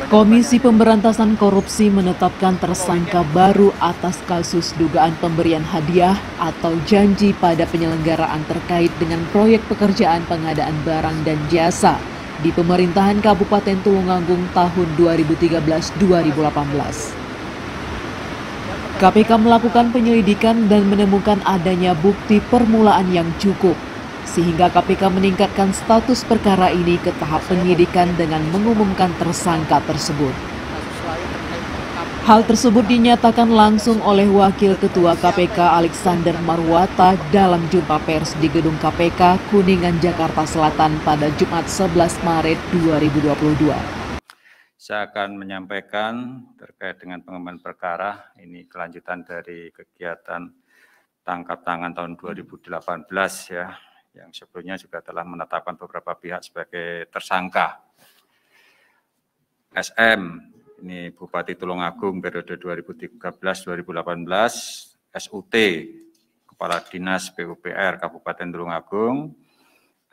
Komisi Pemberantasan Korupsi menetapkan tersangka baru atas kasus dugaan pemberian hadiah atau janji pada penyelenggaraan terkait dengan proyek pekerjaan pengadaan barang dan jasa di pemerintahan Kabupaten Tulungagung tahun 2013-2018. KPK melakukan penyelidikan dan menemukan adanya bukti permulaan yang cukup, sehingga KPK meningkatkan status perkara ini ke tahap penyidikan dengan mengumumkan tersangka tersebut. Hal tersebut dinyatakan langsung oleh Wakil Ketua KPK Alexander Marwata dalam jumpa pers di Gedung KPK Kuningan, Jakarta Selatan pada Jumat 11 Maret 2022. Saya akan menyampaikan terkait dengan pengembangan perkara, ini kelanjutan dari kegiatan tangkap tangan tahun 2018 ya, yang sebelumnya juga telah menetapkan beberapa pihak sebagai tersangka. SM, ini Bupati Tulungagung periode 2013-2018, SUT, Kepala Dinas PUPR Kabupaten Tulungagung,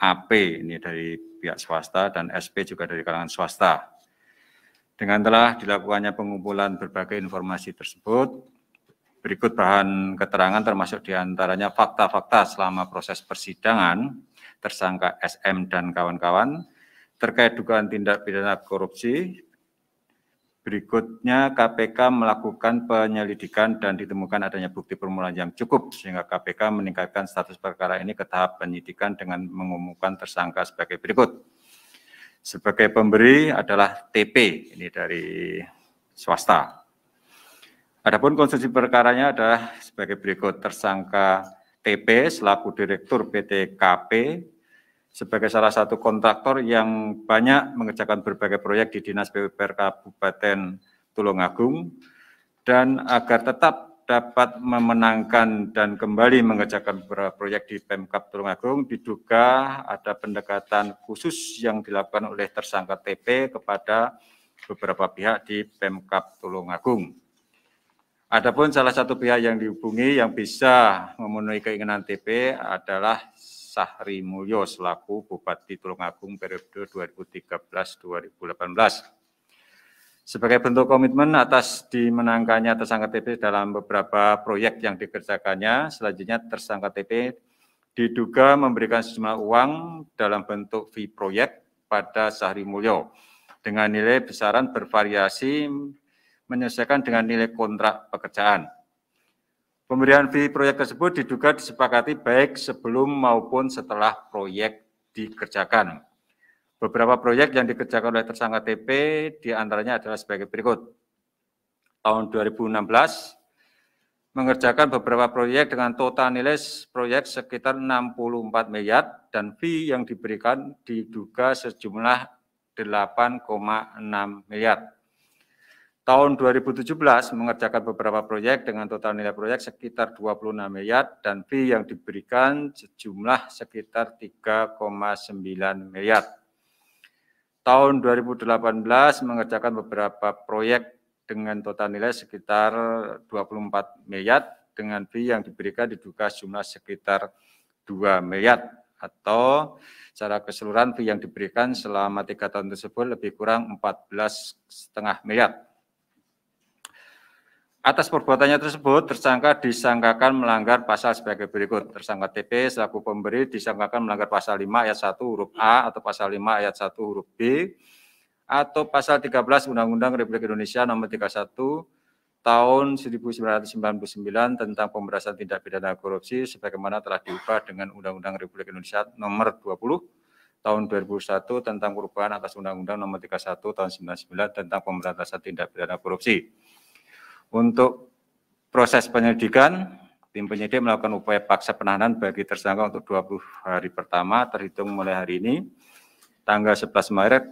AP, ini dari pihak swasta, dan SP juga dari kalangan swasta. Dengan telah dilakukannya pengumpulan berbagai informasi tersebut, berikut bahan keterangan termasuk diantaranya fakta-fakta selama proses persidangan tersangka SM dan kawan-kawan terkait dugaan tindak pidana korupsi. Berikutnya KPK melakukan penyelidikan dan ditemukan adanya bukti permulaan yang cukup sehingga KPK meningkatkan status perkara ini ke tahap penyidikan dengan mengumumkan tersangka sebagai berikut. Sebagai pemberi adalah TP, ini dari swasta. Adapun konstruksi perkaranya adalah sebagai berikut. Tersangka TP selaku Direktur PT KP sebagai salah satu kontraktor yang banyak mengerjakan berbagai proyek di Dinas PUPR Kabupaten Tulungagung, dan agar tetap dapat memenangkan dan kembali mengerjakan beberapa proyek di Pemkab Tulungagung, diduga ada pendekatan khusus yang dilakukan oleh tersangka TP kepada beberapa pihak di Pemkab Tulungagung. Adapun salah satu pihak yang dihubungi yang bisa memenuhi keinginan TP adalah Sahri Mulyo selaku Bupati Tulungagung periode 2013-2018. Sebagai bentuk komitmen atas dimenangkannya tersangka TP dalam beberapa proyek yang dikerjakannya, selanjutnya tersangka TP diduga memberikan sejumlah uang dalam bentuk fee proyek pada Sahri Mulyo dengan nilai besaran bervariasi menyesuaikan dengan nilai kontrak pekerjaan. Pemberian fee proyek tersebut diduga disepakati baik sebelum maupun setelah proyek dikerjakan. Beberapa proyek yang dikerjakan oleh tersangka TP diantaranya adalah sebagai berikut. Tahun 2016 mengerjakan beberapa proyek dengan total nilai proyek sekitar 64 miliar dan fee yang diberikan diduga sejumlah 8,6 miliar. Tahun 2017 mengerjakan beberapa proyek dengan total nilai proyek sekitar 26 miliar dan fee yang diberikan sejumlah sekitar 3,9 miliar. Tahun 2018 mengerjakan beberapa proyek dengan total nilai sekitar 24 miliar dengan fee yang diberikan diduga jumlah sekitar 2 miliar atau secara keseluruhan fee yang diberikan selama 3 tahun tersebut lebih kurang 14,5 miliar. Atas perbuatannya tersebut, tersangka disangkakan melanggar pasal sebagai berikut. Tersangka TP selaku pemberi disangkakan melanggar pasal 5 ayat 1 huruf A atau pasal 5 ayat 1 huruf B atau pasal 13 Undang-Undang Republik Indonesia nomor 31 tahun 1999 tentang pemberantasan tindak pidana korupsi sebagaimana telah diubah dengan Undang-Undang Republik Indonesia nomor 20 tahun 2001 tentang perubahan atas Undang-Undang nomor 31 tahun 1999 tentang pemberantasan tindak pidana korupsi. Untuk proses penyelidikan, tim penyidik melakukan upaya paksa penahanan bagi tersangka untuk 20 hari pertama terhitung mulai hari ini, tanggal 11 Maret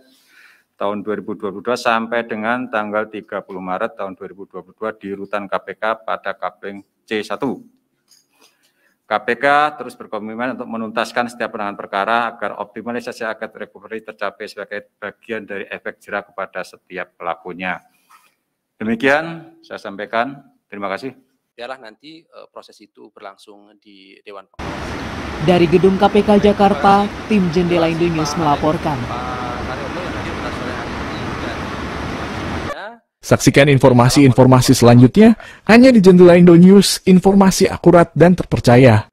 tahun 2022 sampai dengan tanggal 30 Maret tahun 2022 di rutan KPK pada Kapling C1. KPK terus berkomitmen untuk menuntaskan setiap penanganan perkara agar optimalisasi aset recovery tercapai sebagai bagian dari efek jerah kepada setiap pelakunya. Demikian saya sampaikan. Terima kasih. Biarlah nanti proses itu berlangsung di Dewan Pengawas. Dari Gedung KPK Jakarta, tim Jendela Indo News melaporkan. Saksikan informasi-informasi selanjutnya hanya di Jendela Indo News, informasi akurat dan terpercaya.